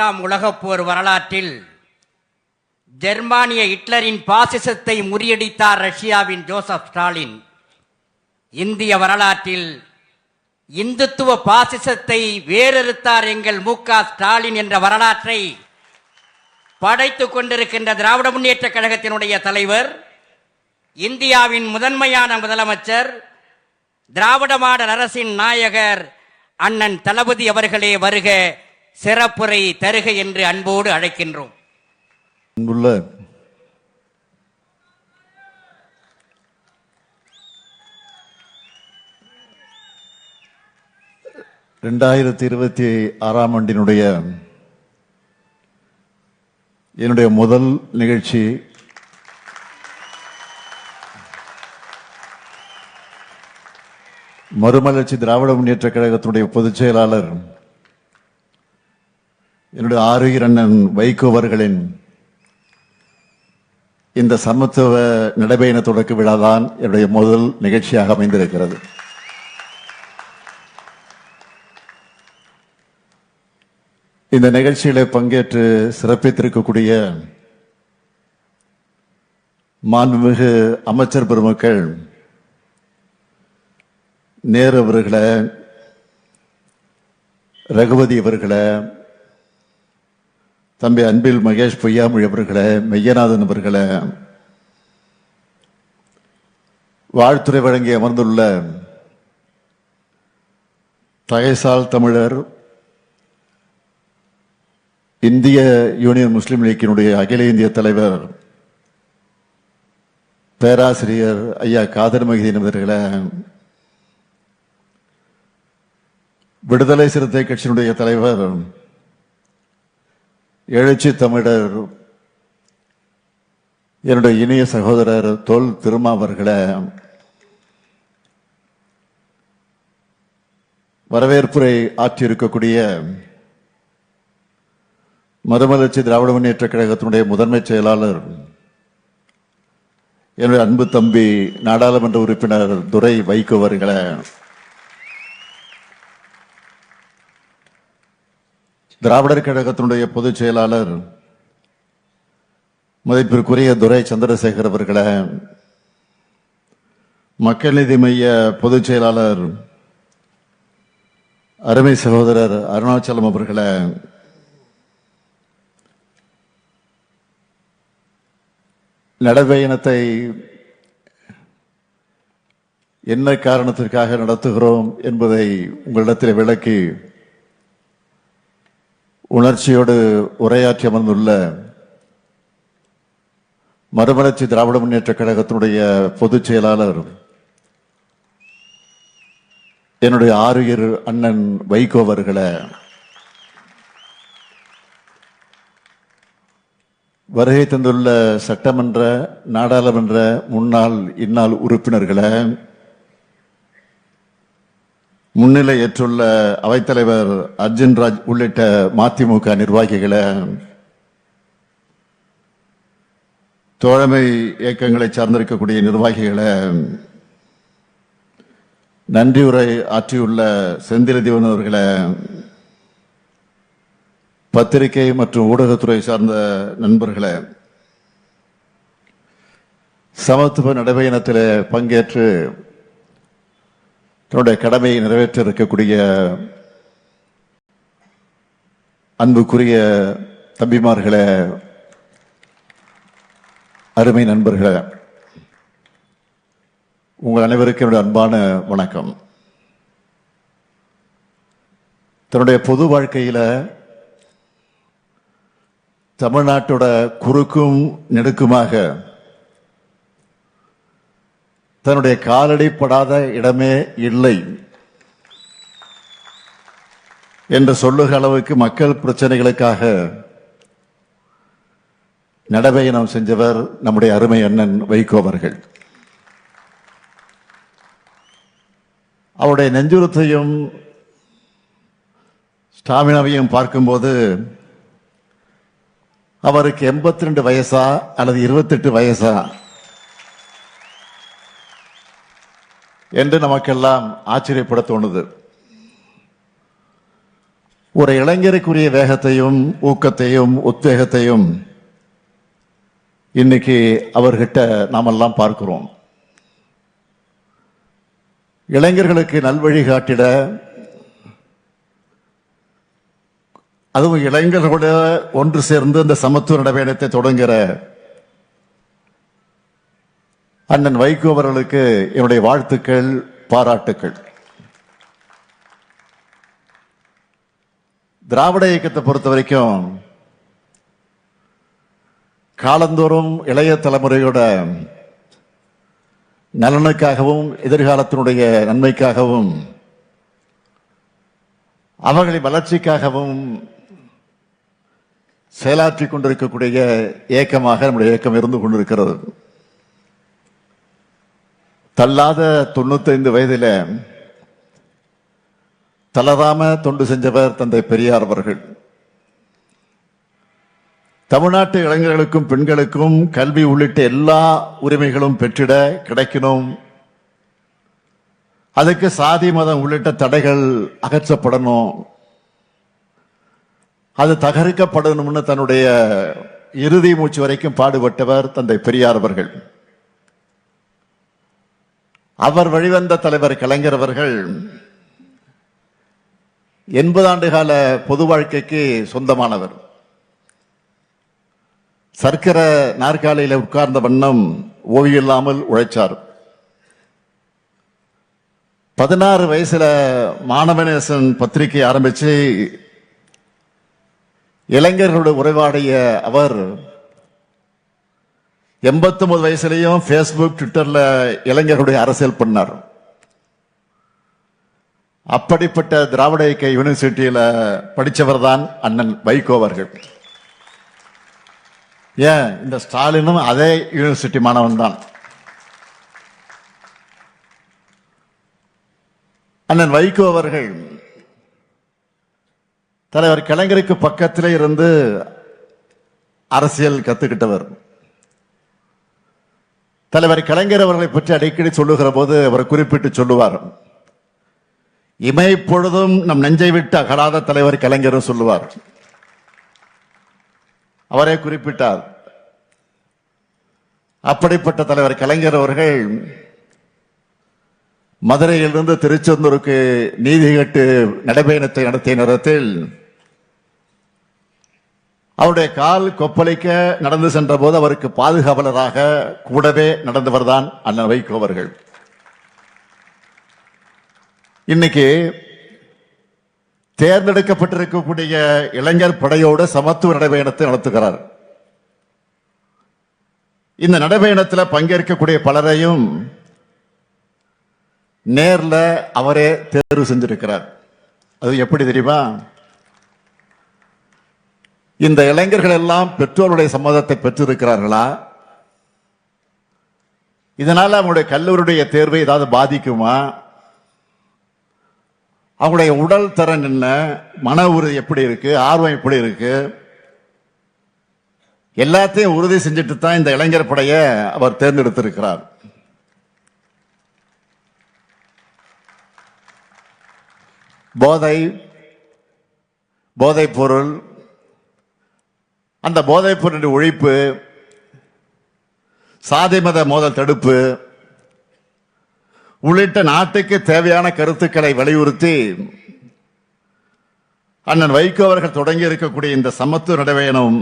இரண்டாம் உலகப் போர் வரலாற்றில் ஜெர்மானிய ஹிட்லரின் பாசிசத்தை முறியடித்தார் ரஷ்யாவின் ஜோசப் ஸ்டாலின். இந்திய வரலாற்றில் இந்துத்துவ பாசிசத்தை வேறறுத்தார் எங்கள் மு.க. ஸ்டாலின் என்ற வரலாற்றை படைத்துக் கொண்டிருக்கின்ற திராவிட முன்னேற்ற கழகத்தினுடைய தலைவர், இந்தியாவின் முதன்மையான முதலமைச்சர், திராவிட மாடல் அரசின் நாயகர் அண்ணன் தளபதி அவர்களே வருக, சிறப்புரை தருக என்று அன்போடு அழைக்கின்றோம். அன்புள்ள ஆண்டினுடைய என்னுடைய முதல் நிகழ்ச்சி மறுமலர்ச்சி திராவிட முன்னேற்ற கழகத்தினுடைய பொதுச் செயலாளர் என்னுடைய ஆருயிர் அண்ணன் வைகோ அவர்களின் இந்த சமத்துவ நடைபயண தொடக்க விழாதான் என்னுடைய முதல் நிகழ்ச்சியாக அமைந்திருக்கிறது. இந்த நிகழ்ச்சியில பங்கேற்று சிறப்பித்திருக்கக்கூடிய மாண்புமிகு அமைச்சர் பெருமக்கள், நேரு அவர்களை, ரகுபதி அவர்களை, தம்பி அன்பில் மகேஷ் பொய்யாமொழி அவர்களை, மெய்யநாதன் அவர்களை, வாழ்த்துறை வழங்கி அமர்ந்துள்ள தகைசால் தமிழர் இந்திய யூனியன் முஸ்லிம் லீக்கினுடைய அகில இந்திய தலைவர் பேராசிரியர் ஐயா காதர் மகிதீன் அவர்களை, விடுதலை சிறுத்தை கட்சியினுடைய தலைவர் எழுச்சி தமிழர் என்னுடைய இனிய சகோதரர் தொல் திருமா அவர்களை, வரவேற்புரை ஆற்றியிருக்கக்கூடிய மறுமலர்ச்சி திராவிட முன்னேற்ற கழகத்தினுடைய முதன்மை செயலாளர் என்னுடைய அன்பு தம்பி நாடாளுமன்ற உறுப்பினர் துரை வைகோ அவர்களை, திராவிடர் கழகத்தினுடைய பொதுச் செயலாளர் மதிப்பிற்குரிய துரை சந்திரசேகர் அவர்களை, மக்கள் நீதி மைய பொதுச் செயலாளர் அருமை சகோதரர் அருணாச்சலம் அவர்களை, நடைபயணத்தை என்ன காரணத்திற்காக நடத்துகிறோம் என்பதை உங்களிடத்தில் விளக்கி உணர்ச்சியோடு உரையாற்றி அமர்ந்துள்ள மறுமலர்ச்சி திராவிட முன்னேற்ற கழகத்தினுடைய பொதுச் செயலாளர் என்னுடைய ஆருயிர் அண்ணன் வைகோ அவர்களை, வருகை தந்துள்ள சட்டமன்ற நாடாளுமன்ற முன்னாள் இந்நாள் உறுப்பினர்களை, முன்னிலை ஏற்றுள்ள அவைத்தலைவர் அர்ஜுன் ராஜ் உள்ளிட்ட மதிமுக நிர்வாகிகளை, தோழமை இயக்கங்களை சார்ந்திருக்கக்கூடிய நிர்வாகிகளை, நன்றியுரை ஆற்றியுள்ள செந்தில் தீவன் அவர்களை, பத்திரிகை மற்றும் ஊடகத்துறை சார்ந்த நண்பர்களை, சமத்துவ நடைபயணத்தில் பங்கேற்று தன்னுடைய கடமையை நிறைவேற்ற இருக்கக்கூடிய அன்புக்குரிய தம்பிமார்களே, அருமை நண்பர்களே, உங்கள் அனைவருக்கும் என்னுடைய அன்பான வணக்கம். தன்னுடைய பொது வாழ்க்கையில தமிழ்நாட்டோட குறுக்கும் நெடுக்குமாக தன்னுடைய காலடி படாத இடமே இல்லை என்று சொல்லுகிற அளவுக்கு மக்கள் பிரச்சனைகளுக்காக நடைபயணம் செஞ்சவர் நம்முடைய அருமை அண்ணன் வைகோ அவர்கள். அவருடைய நெஞ்சுரத்தையும் ஸ்டாமினாவையும் பார்க்கும்போது அவருக்கு 82 வயசா அல்லது 28 வயசா என்று நமக்கெல்லாம் ஆச்சரியப்பட தோணுது. ஒரு இளைஞருக்குரிய வேகத்தையும் ஊக்கத்தையும் உத்வேகத்தையும் இன்னைக்கு அவர்கிட்ட நாமெல்லாம் பார்க்கிறோம். இளைஞர்களுக்கு நல்வழி காட்டிட, அதுவும் இளைஞர்களோட ஒன்று சேர்ந்து இந்த சமத்துவ நடைபயணத்தை தொடங்குகிற அண்ணன் வைகோ அவர்களுக்கு என்னுடைய வாழ்த்துக்கள், பாராட்டுக்கள். திராவிட இயக்கத்தை பொறுத்த வரைக்கும் காலந்தோறும் இளைய தலைமுறையோட நலனுக்காகவும் எதிர்காலத்தினுடைய நன்மைக்காகவும் அவர்களின் வளர்ச்சிக்காகவும் செயலாற்றிக் கொண்டிருக்கக்கூடிய இயக்கமாக நம்முடைய இயக்கம் இருந்து கொண்டிருக்கிறது. தள்ளாத 95 வயதில தளராம தொண்டு செஞ்சவர் தந்தை பெரியார் அவர்கள். தமிழ்நாட்டு இளைஞர்களுக்கும் பெண்களுக்கும் கல்வி உள்ளிட்ட எல்லா உரிமைகளும் பெற்றிட கிடைக்கணும், அதுக்கு சாதி மதம் உள்ளிட்ட தடைகள் அகற்றப்படணும், அது தகர்க்கப்படணும்னு தன்னுடைய இறுதி மூச்சு வரைக்கும் பாடுபட்டவர் தந்தை பெரியார் அவர்கள். அவர் வழிவந்த தலைவர் கலைஞர் அவர்கள் 80 ஆண்டு கால பொது வாழ்க்கைக்கு சொந்தமானவர். சர்க்கர நாற்காலியில உட்கார்ந்த வண்ணம் ஓய்வில்லாமல் உழைச்சார். 16 வயசுல மாணவநேசன் பத்திரிகை ஆரம்பிச்சு இளைஞர்களோட உறவாடிய அவர் 89 வயசுலயும் பேஸ்புக், ட்விட்டர்ல இளைஞர்களுடைய அரசியல் பண்ணார். அப்படிப்பட்ட திராவிட இயக்க யூனிவர்சிட்டியில படிச்சவர் தான் அண்ணன் வைகோ அவர்கள். ஏன், இந்த ஸ்டாலினும் அதே யூனிவர்சிட்டி மாணவன் தான். அண்ணன் வைகோ அவர்கள் தலைவர் கலைஞருக்கு பக்கத்திலே இருந்து அரசியல் கத்துக்கிட்டவர். தலைவர் கலைஞர் அவர்களை பற்றி அடிக்கடி சொல்லுகிற போது அவர் குறிப்பிட்டு சொல்லுவார், இமைப்பொழுதும் நம் நெஞ்சை விட்டு அகலாத தலைவர் கலைஞரும் சொல்லுவார். அவரே குறிப்பிட்டார். அப்படிப்பட்ட தலைவர் கலைஞர் அவர்கள் மதுரையிலிருந்து திருச்செந்தூருக்கு நீதி கேட்டு நடைபயணத்தை நடத்திய நேரத்தில் அவருடைய கால் கொப்பளிக்க நடந்து சென்ற போது அவருக்கு பாதுகாவலராக கூடவே நடந்தவர் தான் அண்ணன் வைகோ அவர்கள். இன்னைக்கு தேர்ந்தெடுக்கப்பட்டிருக்கக்கூடிய இளைஞர் படையோடு சமத்துவ நடைபயணத்தை நடத்துகிறார். இந்த நடைபயணத்தில் பங்கேற்கக்கூடிய பலரையும் நேர்ல அவரே தேர்வு செஞ்சிருக்கிறார். அது எப்படி தெரியுமா? இந்த இளைஞர்கள் எல்லாம் பெற்றோருடைய சம்மதத்தை பெற்றிருக்கிறார்களா? இதனால அவங்களுடைய கல்லூரியுடைய தேர்வை ஏதாவது பாதிக்குமா? அவங்களுடைய உடல் திறன் என்ன, மன உறுதி எப்படி இருக்கு, ஆர்வம் எப்படி இருக்கு, எல்லாத்தையும் உறுதி செஞ்சுட்டு தான் இந்த இளைஞர் படைய அவர் தேர்ந்தெடுத்திருக்கிறார். போதைப் பொருள், அந்த போதைப் பொருளின் ஒழிப்பு, சாதி மத மோதல் தடுப்பு உள்ளிட்ட நாட்டுக்கு தேவையான கருத்துக்களை வலியுறுத்தி அண்ணன் வைகோ அவர்கள் தொடங்கி இருக்கக்கூடிய இந்த சமத்துவ நடைபயணம்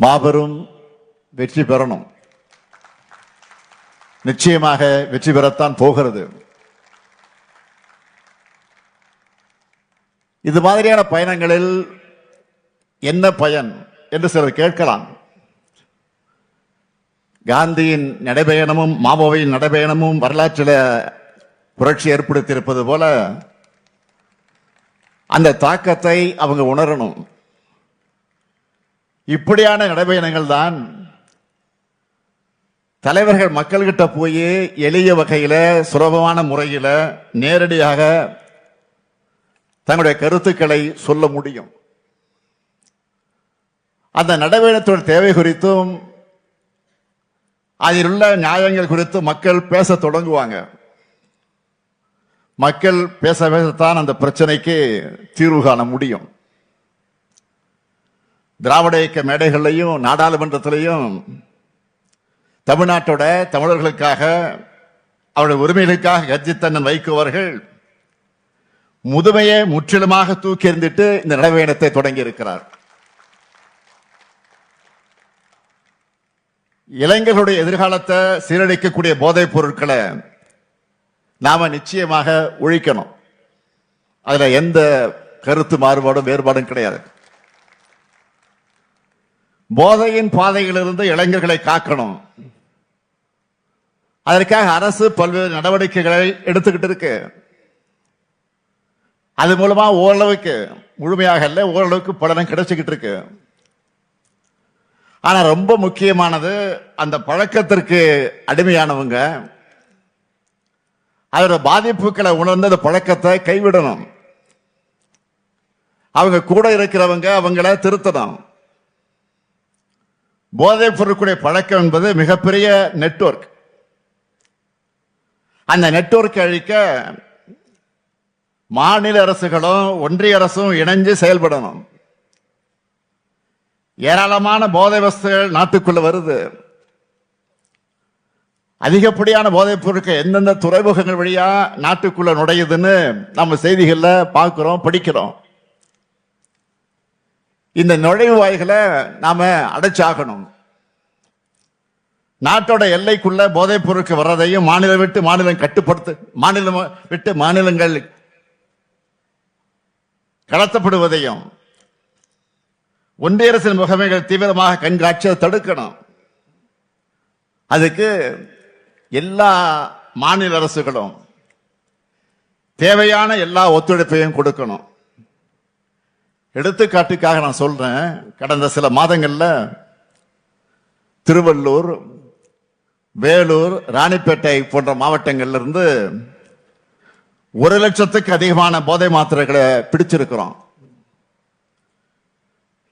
மாபெரும் வெற்றி பெறணும். நிச்சயமாக வெற்றி பெறத்தான் போகிறது. இது மாதிரியான பயணங்களில் என்ன பயன் என்று சிலர் கேட்கலாம். காந்தியின் நடைபயணமும் மாவோவின் நடைபயணமும் வரலாற்றில் புரட்சி ஏற்படுத்தியிருப்பது போல அந்த தாக்கத்தை அவங்க உணரணும். இப்படியான நடைபயணங்கள் தான் தலைவர்கள் மக்கள்கிட்ட போய் எளிய வகையில சுலபமான முறையில நேரடியாக தங்களுடைய கருத்துக்களை சொல்ல முடியும். அந்த நடைபயணத்தோட தேவை குறித்தும் அதில் உள்ள நியாயங்கள் குறித்து மக்கள் பேச தொடங்குவாங்க. மக்கள் பேச பேசத்தான் அந்த பிரச்சனைக்கு தீர்வு காண முடியும். திராவிட இயக்க மேடைகள்லையும் நாடாளுமன்றத்திலையும் தமிழ்நாட்டோட தமிழர்களுக்காக அவருடைய உரிமைகளுக்காக கர்ஜித்தண்ணன் வைகோ அவர்கள் முதுமையை முற்றிலுமாக தூக்கி எறிந்துட்டு இந்த நடைபயணத்தை தொடங்கி இருக்கிறார். இளைஞர்களுடைய எதிர்காலத்தை சீரழிக்கக்கூடிய போதைப் பொருட்களை நாம நிச்சயமாக ஒழிக்கணும். அதுல எந்த கருத்து மாறுபாடும் வேறுபாடும் கிடையாது. போதையின் பாதையிலிருந்து இளைஞர்களை காக்கணும். அதற்காக அரசு பல்வேறு நடவடிக்கைகளை எடுத்துக்கிட்டு இருக்கு. அது மூலமா ஓரளவுக்கு, முழுமையாக இல்ல, ஓரளவுக்கு பலனும் கிடைச்சுக்கிட்டு இருக்கு. ஆனா ரொம்ப முக்கியமானது, அந்த பழக்கத்திற்கு அடிமையானவங்க அதோட பாதிப்புகளை உணர்ந்து அந்த பழக்கத்தை கைவிடணும். அவங்க கூட இருக்கிறவங்க அவங்கள திருத்தணும். போதைப் பொருட்களுடைய பழக்கம் என்பது மிகப்பெரிய நெட்வொர்க். அந்த நெட்வொர்க் அழிக்க மாநில அரசுகளும் ஒன்றிய அரசும் இணைஞ்சு செயல்படணும். ஏராளமான போதை வஸ்துகள் நாட்டுக்குள்ள வருது. அதிகப்படியான போதைப் பொருட்கள் எந்தெந்த துறைமுகங்கள் வழியா நாட்டுக்குள்ள நுழையுதுன்னு நம்ம செய்திகள்ல பார்க்கிறோம், படிக்கிறோம். இந்த நுழைவு வாய்களை நாம அடைச்சாகணும். நாட்டோட எல்லைக்குள்ள போதைப் பொருட்கள் வர்றதையும் மாநிலம் விட்டு மாநிலம் கட்டுப்படுத்த, மாநிலம் விட்டு மாநிலங்கள் கடத்தப்படுவதையும் ஒன்றிய அரசின் முகமைகள் தீவிரமாக கண்காட்சியை தடுக்கணும். அதுக்கு எல்லா மாநில அரசுகளும் தேவையான எல்லா ஒத்துழைப்பையும் கொடுக்கணும். எடுத்துக்காட்டுக்காக நான் சொல்றேன், கடந்த சில மாதங்கள்ல திருவள்ளூர், வேலூர், ராணிப்பேட்டை போன்ற மாவட்டங்கள்ல இருந்து 1 லட்சத்துக்கு அதிகமான போதை மாத்திரைகளை பிடிச்சிருக்கிறோம்.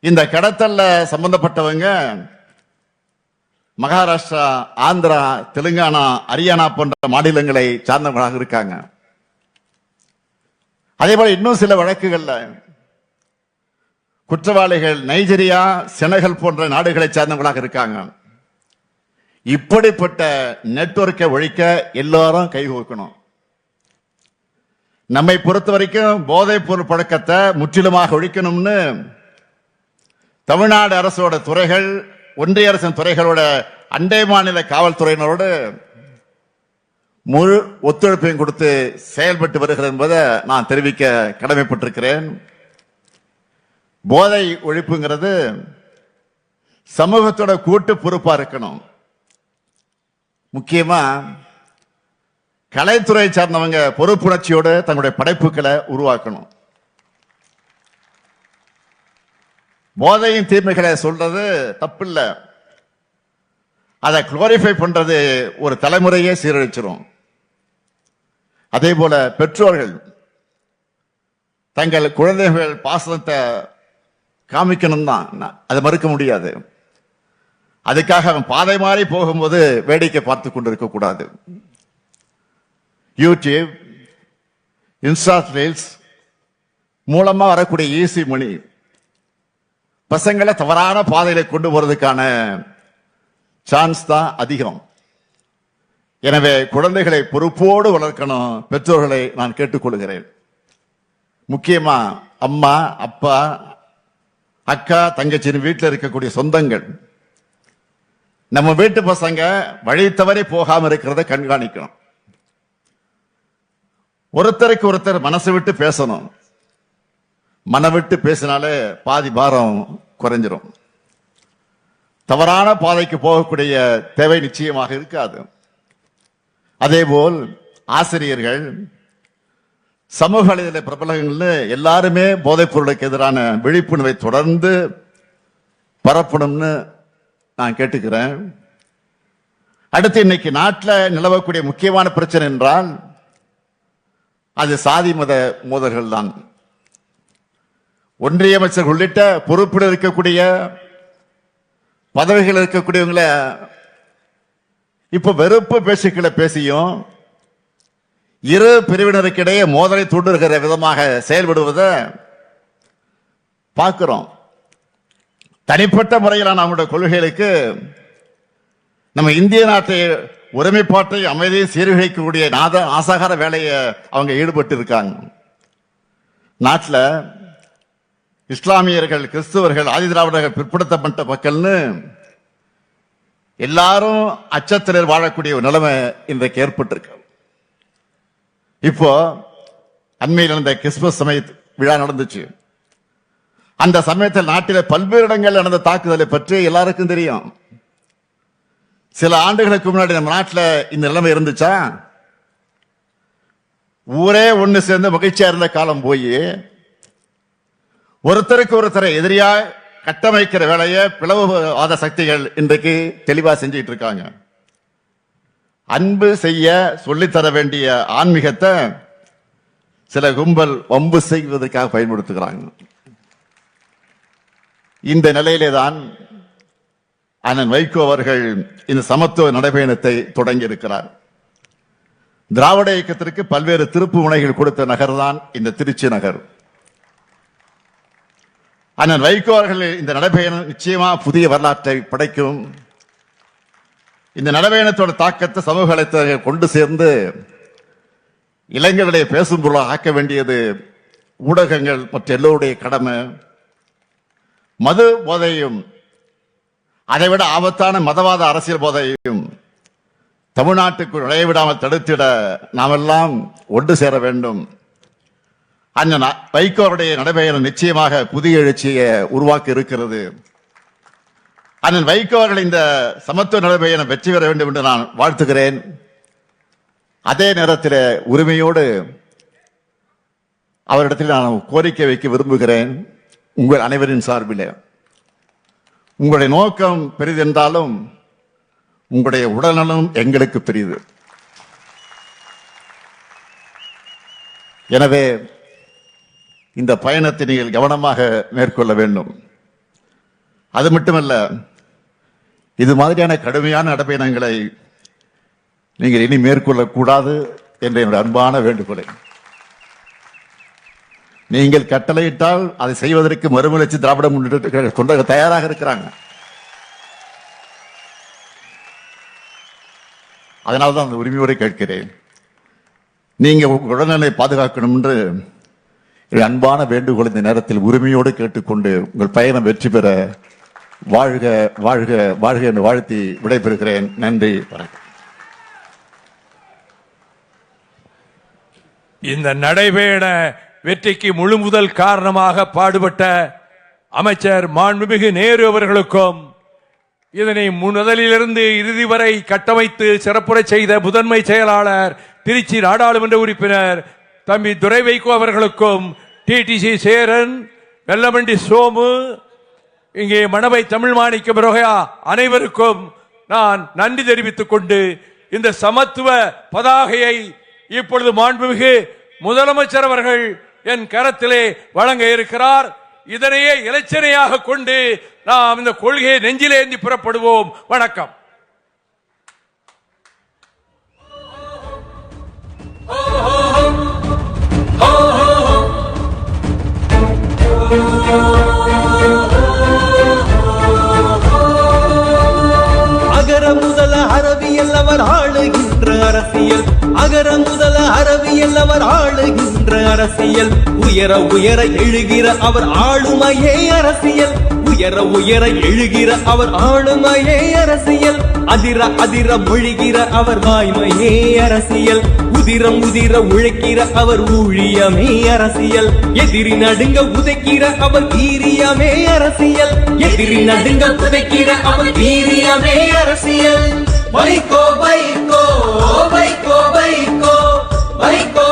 இந்த கடத்தல்ல சம்பந்தப்பட்டவங்க மகாராஷ்டிரா, ஆந்திரா, தெலுங்கானா, ஹரியானா போன்ற மாநிலங்களை சார்ந்தவர்களாக இருக்காங்க. அதே போல இன்னும் சில வழக்குகள்ல குற்றவாளிகள் நைஜீரியா, செனகல் போன்ற நாடுகளை சார்ந்தவர்களாக இருக்காங்க. இப்படிப்பட்ட நெட்வொர்க்கை ஒழிக்க எல்லாரும் கைகோக்கணும். நம்மை பொறுத்த வரைக்கும் போதைப் பொருள் பழக்கத்தை முற்றிலுமாக ஒழிக்கணும்னு தமிழ்நாடு அரசோட துறைகள், ஒன்றிய அரசின் துறைகளோட அண்டை மாநில காவல்துறையினரோடு முழு ஒத்துழைப்பையும் கொடுத்து செயல்பட்டு வருகிறது என்பதை நான் தெரிவிக்க கடமைப்பட்டிருக்கிறேன். போதை ஒழிப்புங்கிறது சமூகத்தோட கூட்டு பொறுப்பா இருக்கணும். முக்கியமா கலைத்துறை சார்ந்தவங்க பொறுப்புணர்ச்சியோடு தங்களுடைய படைப்புகளை உருவாக்கணும். போதையின் தீமைகளை சொல்றது தப்பில்ல, அதை குளோரிஃபை பண்றது ஒரு தலைமுறையே சீரழிச்சிரும். அதே போல பெற்றோர்கள் தங்கள் குழந்தைகள் பாசத்தை காமிக்கணும் தான், அதை மறுக்க முடியாது. அதுக்காக அவன் பாதை மாறி போகும்போது வேடிக்கை பார்த்து கொண்டிருக்க கூடாது. யூடியூப், இன்ஸ்டா ரீல்ஸ் மூலமா வரக்கூடிய ஈஸி மணி பசங்களை தவறான பாதையில கொண்டு போறதுக்கான சான்ஸ் தான் அதிகம். எனவே குழந்தைகளை பொறுப்போடு வளர்க்கணும். பெற்றோர்களை நான் கேட்டுக்கொள்கிறேன். முக்கியமா அம்மா, அப்பா, அக்கா, தங்கச்சின்னு வீட்டில் இருக்கக்கூடிய சொந்தங்கள், நம்ம வீட்டு பசங்க வழி தவறி போகாம இருக்கிறத கண்காணிக்கணும். ஒருத்தருக்கு ஒருத்தர் மனசு விட்டு பேசணும். மனம் விட்டு பேசினாலே பாதி பாரம் குறைஞ்சிரும். தவறான பாதைக்கு போகக்கூடிய தேவை நிச்சயமாக இருக்காது. அதேபோல் ஆசிரியர்கள், சமூக வலைதள பிரபலங்கள் எல்லாருமே போதைப் பொருளுக்கு எதிரான விழிப்புணர்வை தொடர்ந்து பரப்பணும்னு நான் கேட்டுக்கிறேன். அடுத்து, இன்னைக்கு நாட்டில் நிலவக்கூடிய முக்கியமான பிரச்சனை என்றால் அது சாதி மத மோதல்கள் தான். ஒன்றிய அமைச்சர் உள்ளிட்ட பொறுப்பில் இருக்கக்கூடிய பதவிகள் இருக்கக்கூடியவங்களை இப்ப வெறுப்பு பேச்சுக்களை பேசியும் இரு பிரிவினருக்கிடையே மோதலை தூண்டுகிற விதமாக செயல்படுவதை பார்க்கிறோம். தனிப்பட்ட முறையிலான நம்முடைய கொள்கைகளுக்கு நம்ம இந்திய நாட்டை ஒருமைப்பாட்டை அமைதியை சீர்குலைக்கக்கூடிய ஆசாகார வேலையை அவங்க ஈடுபட்டு இருக்காங்க. நாட்டில் இஸ்லாமியர்கள், கிறிஸ்துவர்கள், ஆதிதிராவிடர்கள், பிற்படுத்தப்பட்ட மக்கள்னு எல்லாரும் அச்சத்தில் வாழக்கூடிய ஒரு நிலைமை இன்றைக்கு ஏற்பட்டிருக்கு. இப்போ அண்மையில் நடந்த கிறிஸ்துமஸ் சமய விழா நடந்துச்சு. அந்த சமயத்தில் நாட்டில் பல்வேறு இடங்கள் நடந்த தாக்குதலை பற்றி எல்லாருக்கும் தெரியும். சில ஆண்டுகளுக்கு முன்னாடி நம்ம நாட்டில் இந்த நிலைமை இருந்துச்சா? ஊரே ஒன்று சேர்ந்து மகிழ்ச்சியா இருந்த காலம் போய் ஒருத்தருக்கு ஒருத்தரை எதிரியா கட்டமைக்கிற வேலையை பிளவுவாத சக்திகள் இன்றைக்கு தெளிவா செஞ்சிட்டு இருக்காங்க. அன்பு செய்ய சொல்லித்தர வேண்டிய ஆன்மீகத்தை சில கும்பல் வம்பு செய்வதற்காக பயன்படுத்துகிறாங்க. இந்த நிலையிலே தான் அண்ணன் வைகோ அவர்கள் இந்த சமத்துவ நடைபயணத்தை தொடங்கி இருக்கிறார். திராவிட இயக்கத்திற்கு பல்வேறு திருப்பு முனைகள் கொடுத்த நகர் தான் இந்த திருச்சி நகர். அண்ணன் வைகோ அவர்கள் இந்த நடைபயணம் நிச்சயமா புதிய வரலாற்றை படைக்கும். இந்த நடைபயணத்தோட தாக்கத்தை சமூக வலைத்தளங்கள் கொண்டு சேர்ந்து இளைஞர்களை பேசும் பொருளாக ஆக்க வேண்டியது ஊடகங்கள் மற்ற எல்லோருடைய கடமை. மது போதையும் அதைவிட ஆபத்தான மதவாத அரசியல் போதையும் தமிழ்நாட்டுக்குள் நுழையவிடாமல் தடுத்திட நாமெல்லாம் ஒன்று சேர வேண்டும். அண்ணன் வைகோவுடைய நடைபயணம் நிச்சயமாக புதிய எழுச்சியை உருவாக்க இருக்கிறது. அண்ணன் வைகோ அவர்கள் இந்த சமத்துவ நடைபயணம் வெற்றி பெற வேண்டும் என்று நான் வாழ்த்துகிறேன். அதே நேரத்தில் உரிமையோடு அவரிடத்தில் நான் கோரிக்கை வைக்க விரும்புகிறேன். உங்கள் அனைவரின் சார்பில் உங்களுடைய நோக்கம் பெரிதென்றாலும் உங்களுடைய உடல்நலம் எங்களுக்கு பெரிது. எனவே இந்த பயணத்தை நீங்கள் கவனமாக மேற்கொள்ள வேண்டும். அது மட்டுமல்ல, இது மாதிரியான கடுமையான நடைபயணங்களை நீங்கள் இனி மேற்கொள்ளக்கூடாது என்ற என்னுடைய அன்பான வேண்டுகோளை நீங்கள் கட்டளையிட்டால் அதை செய்வதற்கு மறுமலர்ச்சி திராவிட முன்னேற்ற தொண்டர்கள் தயாராக இருக்கிறாங்க. அதனால்தான் அந்த உரிமையோடு கேட்கிறேன். நீங்க உங்கள் உடல்நிலை பாதுகாக்கணும் என்று அன்பான வேண்டுகோள் இந்த நேரத்தில் உரிமையோடு கேட்டுக்கொண்டு உங்கள் பயணம் வெற்றி பெற வாழ்க வாழ்க வாழ்க என்று வாழ்த்தி விடைபெறுகிறேன். நன்றி, வணக்கம். இந்த நடைபயண வெற்றிக்கு முழு முதல் காரணமாக பாடுபட்ட அமைச்சர் மாண்புமிகு நேரு அவர்களுக்கும், இதனை முதலிலிருந்து இறுதி வரை கட்டமைத்து சிறப்புரை செய்த முதன்மை செயலாளர் திருச்சி நாடாளுமன்ற உறுப்பினர் தம்பி துரை வைகோ அவர்களுக்கும், டிடிசி சேரன், வெல்லமண்டி சோமு, இங்கே மணவை தமிழ் மாணிக்க பிறகையா அனைவருக்கும் நான் நன்றி தெரிவித்துக் கொண்டு இந்த சமத்துவ பதாகையை இப்பொழுது மாண்புமிகு முதலமைச்சர் அவர்கள் என் கரத்திலே வழங்க இருக்கிறார். இதனையே இலச்சனையாக கொண்டு நாம் இந்த கொள்கையை நெஞ்சிலே ஏந்தி புறப்படுவோம். வணக்கம். அகர முதல அரபியல் அவர் ஆளுகின்ற அரசியல், அகர முதல அரபியல் அவர் ஆளுகின்ற அரசியல், உயர உயர எழுகிற அவர் ஆளுமையே அரசியல், உயர உயர எழுகிற அவர் ஆளுமையே அரசியல், அதிர அதிர மொழிகிற அவர் வாய்மையே அரசியல், உதிரம் உதிர உழைக்கிற அவர் ஊழியமே அரசியல், எதிரி நடுங்க உதைக்கிற அவர் வீரியமே அரசியல், எதிரி நடுங்க உதைக்கிற அவர் வீரியமே அரசியல். வைகோ வைகோ வைகோ வைகோ வைகோ